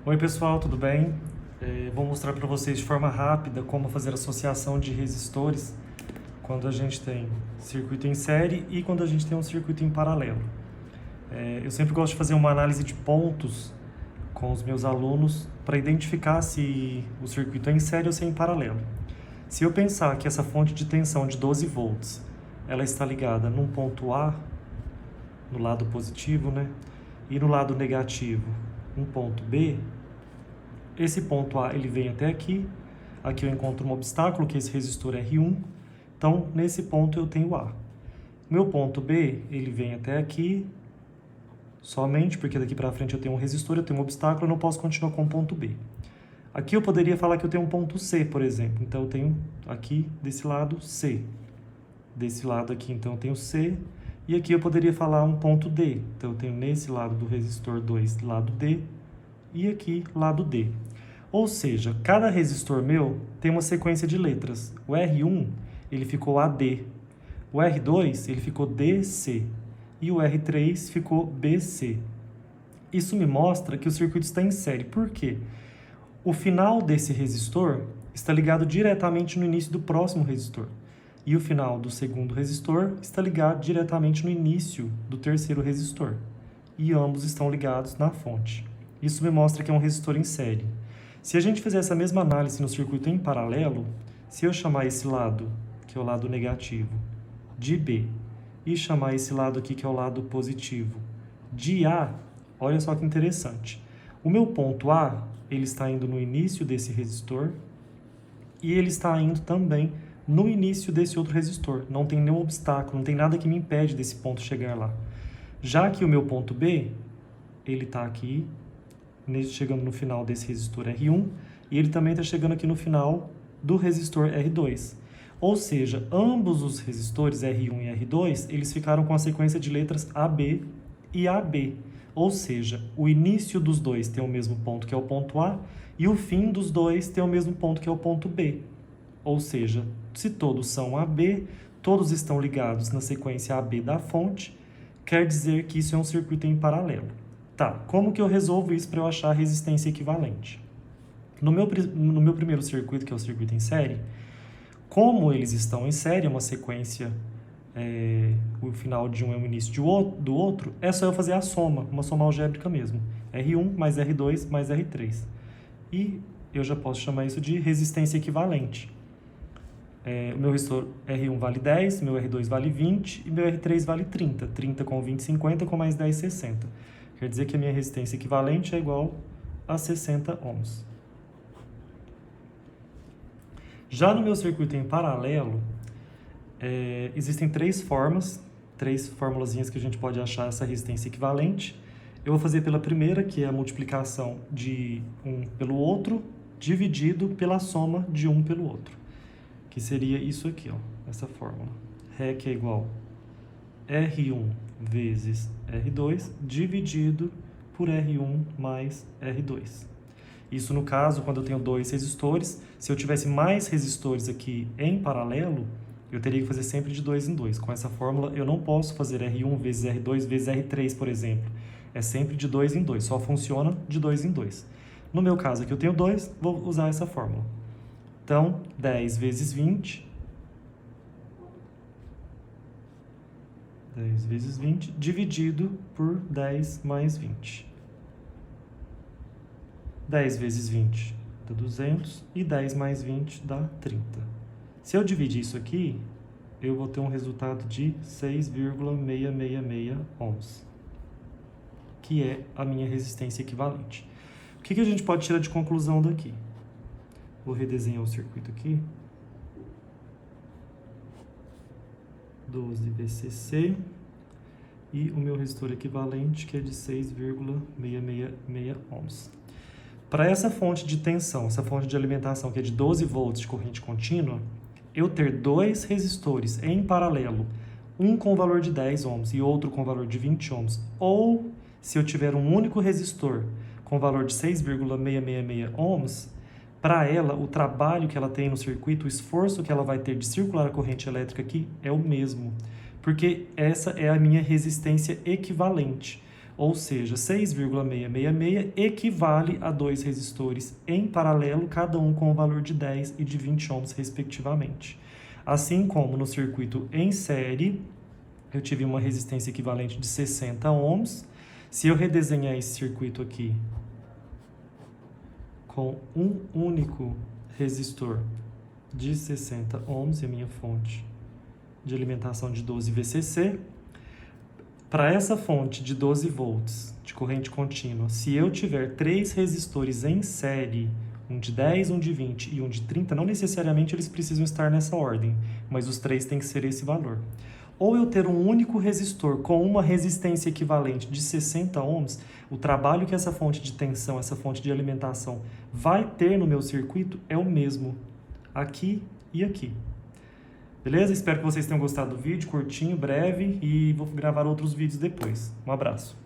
Oi pessoal, tudo bem? Vou mostrar para vocês de forma rápida como fazer associação de resistores quando a gente tem circuito em série e quando a gente tem um circuito em paralelo. Eu sempre gosto de fazer uma análise de pontos com os meus alunos para identificar se o circuito é em série ou se é em paralelo. Se eu pensar que essa fonte de tensão de 12 volts ela está ligada num ponto A, no lado positivo, né? E no lado negativo, um ponto B, esse ponto A ele vem até aqui, aqui eu encontro um obstáculo, que é esse resistor R1, então nesse ponto eu tenho A. Meu ponto B, ele vem até aqui, somente porque daqui para frente eu tenho um resistor, eu tenho um obstáculo, eu não posso continuar com o ponto B. Aqui eu poderia falar que eu tenho um ponto C, por exemplo, então eu tenho aqui desse lado C. Desse lado aqui, então eu tenho C, e aqui eu poderia falar um ponto D, então eu tenho nesse lado do resistor 2, lado D, e aqui lado D. Ou seja, cada resistor meu tem uma sequência de letras. O R1 ele ficou AD, o R2 ele ficou DC e o R3 ficou BC. Isso me mostra que o circuito está em série. Por quê? O final desse resistor está ligado diretamente no início do próximo resistor. E o final do segundo resistor está ligado diretamente no início do terceiro resistor. E ambos estão ligados na fonte. Isso me mostra que é um resistor em série. Se a gente fizer essa mesma análise no circuito em paralelo, se eu chamar esse lado, que é o lado negativo, de B, e chamar esse lado aqui, que é o lado positivo, de A, olha só que interessante. O meu ponto A, ele está indo no início desse resistor, e ele está indo também no início desse outro resistor. Não tem nenhum obstáculo, não tem nada que me impede desse ponto chegar lá. Já que o meu ponto B, ele está aqui, chegando no final desse resistor R1, e ele também está chegando aqui no final do resistor R2. Ou seja, ambos os resistores R1 e R2, eles ficaram com a sequência de letras AB e AB. Ou seja, o início dos dois tem o mesmo ponto, que é o ponto A, e o fim dos dois tem o mesmo ponto, que é o ponto B. Ou seja, se todos são AB, todos estão ligados na sequência AB da fonte, quer dizer que isso é um circuito em paralelo. Tá, como que eu resolvo isso para eu achar a resistência equivalente? No meu primeiro circuito, que é o circuito em série, como eles estão em série, é uma sequência, o final de um é o início do outro, é só eu fazer a soma, uma soma algébrica mesmo. R1 mais R2 mais R3. E eu já posso chamar isso de resistência equivalente. O meu resistor R1 vale 10, meu R2 vale 20 e meu R3 vale 30. 30 com 20, 50, com mais 10, 60. Quer dizer que a minha resistência equivalente é igual a 60 ohms. Já no meu circuito em paralelo, existem três formulazinhas que a gente pode achar essa resistência equivalente. Eu vou fazer pela primeira, que é a multiplicação de um pelo outro, dividido pela soma de um pelo outro. Que seria isso aqui, ó, essa fórmula. REC é igual a R1 vezes R2 dividido por R1 mais R2. Isso no caso, quando eu tenho dois resistores. Se eu tivesse mais resistores aqui em paralelo, eu teria que fazer sempre de 2 em 2. Com essa fórmula, eu não posso fazer R1 vezes R2 vezes R3, por exemplo. É sempre de 2 em 2, só funciona de 2 em 2. No meu caso aqui eu tenho 2, vou usar essa fórmula. Então, 10 vezes 20, 10 vezes 20, dividido por 10 mais 20. 10 vezes 20 dá 200 e 10 mais 20 dá 30. Se eu dividir isso aqui, eu vou ter um resultado de 6,666 ohms, que é a minha resistência equivalente. O que a gente pode tirar de conclusão daqui? Vou redesenhar o circuito aqui. 12 VCC e o meu resistor equivalente, que é de 6,666 ohms. Para essa fonte de tensão, essa fonte de alimentação, que é de 12 volts de corrente contínua, eu ter dois resistores em paralelo, um com valor de 10 ohms e outro com valor de 20 ohms, ou se eu tiver um único resistor com valor de 6,666 ohms, para ela, o trabalho que ela tem no circuito, o esforço que ela vai ter de circular a corrente elétrica aqui é o mesmo, porque essa é a minha resistência equivalente. Ou seja, 6,666 equivale a 2 resistores em paralelo, cada um com o valor de 10 e de 20 ohms, respectivamente. Assim como no circuito em série, eu tive uma resistência equivalente de 60 ohms. Se eu redesenhar esse circuito aqui com um único resistor de 60 ohms, é a minha fonte de alimentação de 12 VCC, para essa fonte de 12 volts de corrente contínua, se eu tiver 3 resistores em série, um de 10, um de 20 e um de 30, não necessariamente eles precisam estar nessa ordem, mas os 3 têm que ser esse valor. Ou eu ter um único resistor com uma resistência equivalente de 60 ohms, o trabalho que essa fonte de tensão, essa fonte de alimentação vai ter no meu circuito é o mesmo, aqui e aqui. Beleza? Espero que vocês tenham gostado do vídeo, curtinho, breve, e vou gravar outros vídeos depois. Um abraço.